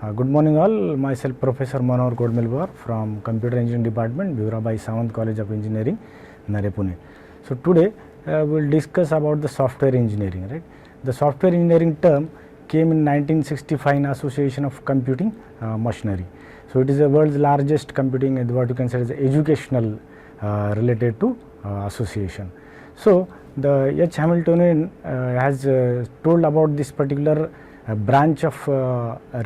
Good morning all, myself Professor Manohar Kodmelwar from Computer Engineering Department, Bhimrao Samant College of Engineering, Nare, Pune. So today we will discuss about the software engineering, right. The software engineering term came in 1965 in Association of Computing Machinery. So it is the world's largest computing, what you can say is educational related to association. So the H. Hamiltonian has told about this particular branch of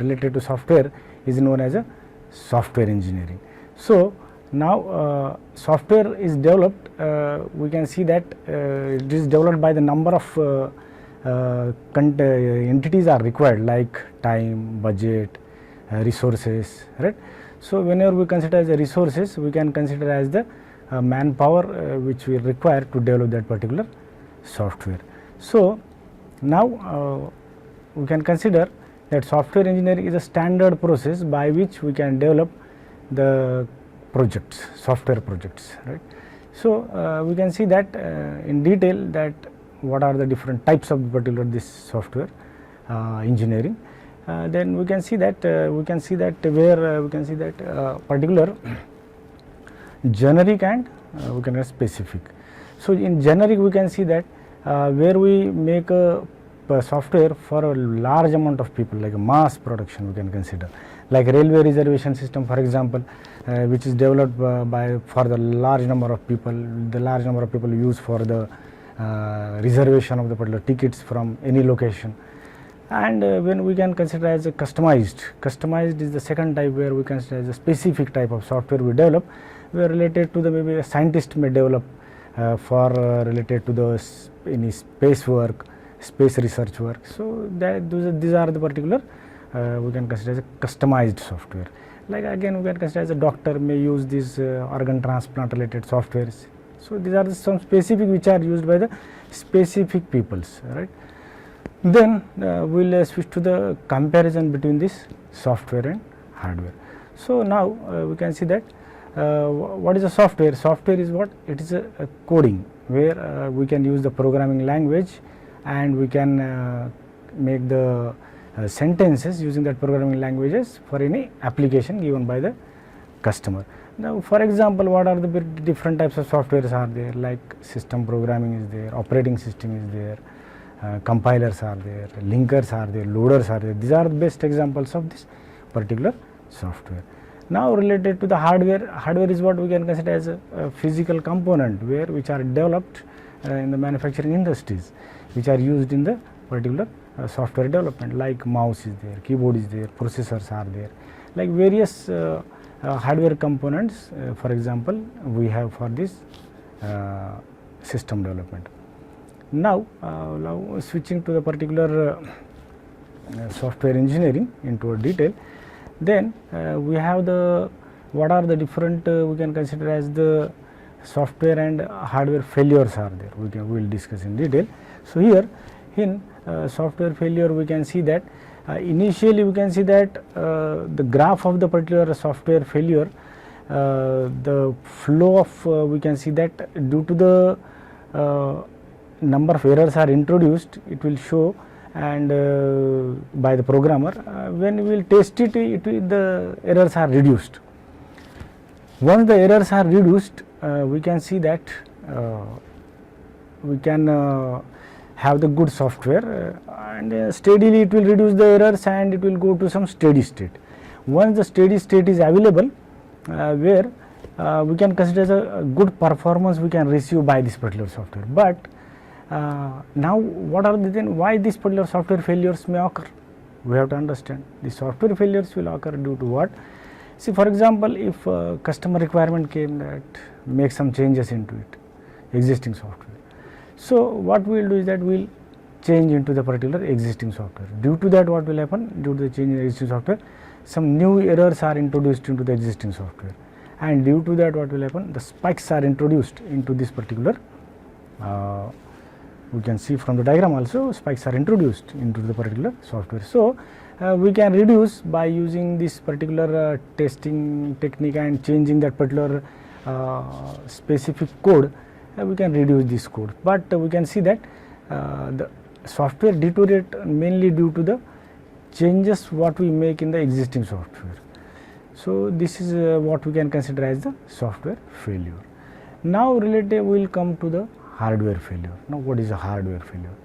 related to software is known as a software engineering. So now software is developed, we can see that it is developed by the number of entities are required, like time, budget, resources, right. So whenever we consider as the resources, we can consider as the manpower which we require to develop that particular software. So now we can consider that software engineering is a standard process by which we can develop the projects, software projects, right. So we can see that in detail that what are the different types of particular this software engineering. Then we can see that particular generic and we can have specific. So in generic we can see that where we make a software for a large amount of people, like a mass production we can consider, like railway reservation system for example, which is developed for the large number of people, use for the reservation of the particular tickets from any location. And when we can consider as a customized is the second type, where we consider as a specific type of software we develop, where related to the maybe a scientist may develop for related to the any space work, space research work. So that these are the particular we can consider as a customized software. Like again we can consider as a doctor may use these organ transplant related softwares. So these are some specific which are used by the specific peoples, right. Then we will switch to the comparison between this software and hardware. So now we can see that what is a software? Software is what? It is a coding where we can use the programming language and we can make the sentences using that programming languages for any application given by the customer. Now for example, what are the different types of softwares are there, like system programming is there, operating system is there, compilers are there, linkers are there, loaders are there. These are the best examples of this particular software. Now related to the hardware is what we can consider as a physical component which are developed in the manufacturing industries, which are used in the particular software development, like mouse is there, keyboard is there, processors are there, like various hardware components for example we have for this system development. Now switching to the particular software engineering into a detail, then we have the what are the different we can consider as the software and hardware failures are there, we will discuss in detail. So here in software failure we can see that initially we can see that the graph of the particular software failure, the flow of we can see that due to the number of errors are introduced, it will show, and by the programmer when we will test it, the errors are reduced. Once the errors are reduced, we can see that we can have the good software and steadily it will reduce the errors and it will go to some steady state. Once the steady state is available, where we can consider as a good performance we can receive by this particular software. But now what are why this particular software failures may occur? We have to understand the software failures will occur due to what? See, for example, if customer requirement came that make some changes into it, existing software. So what we will do is that we will change into the particular existing software. Due to that what will happen? Due to the change in existing software, some new errors are introduced into the existing software, and due to that what will happen? The spikes are introduced into this particular we can see from the diagram also, spikes are introduced into the particular software. So we can reduce by using this particular testing technique and changing that particular specific code, we can reduce this code. But we can see that the software deteriorate mainly due to the changes what we make in the existing software. So this is what we can consider as the software failure. Now related we will come to the hardware failure. Now what is a hardware failure?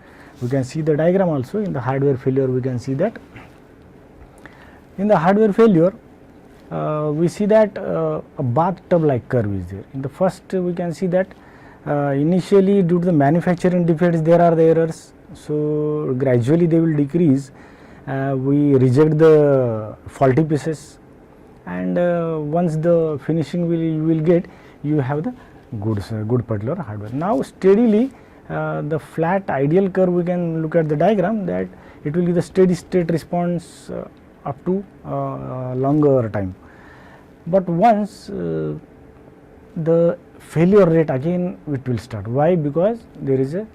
We can see the diagram also. In the hardware failure we can see that in the hardware failure we see that a bathtub like curve is there. In the first we can see that initially due to the manufacturing defects there are the errors, so gradually they will decrease. We reject the faulty pieces, and once the finishing you will get, you have the good particular hardware. Now steadily the flat ideal curve, we can look at the diagram that it will give the steady state response up to longer time. But once the failure rate again it will start. Why? Because there is a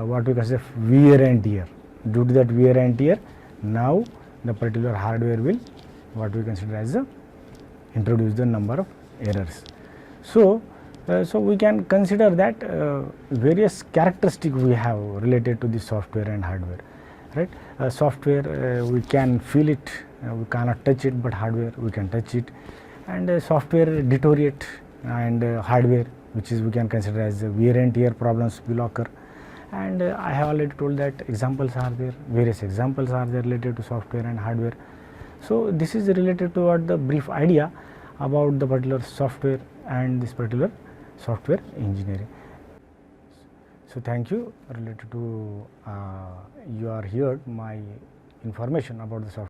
what we consider wear and tear. Due to that wear and tear, now the particular hardware will what we consider as a introduce the number of errors. So we can consider that various characteristics we have related to the software and hardware, right? Software we can feel it, we cannot touch it, but hardware we can touch it, and software deteriorate, and hardware, which is we can consider as wear and tear problems will occur. And I have already told that examples are there, various examples are there related to software and hardware. So this is related to what the brief idea about the particular software and this particular software engineering. So thank you related to you are heard my information about the software.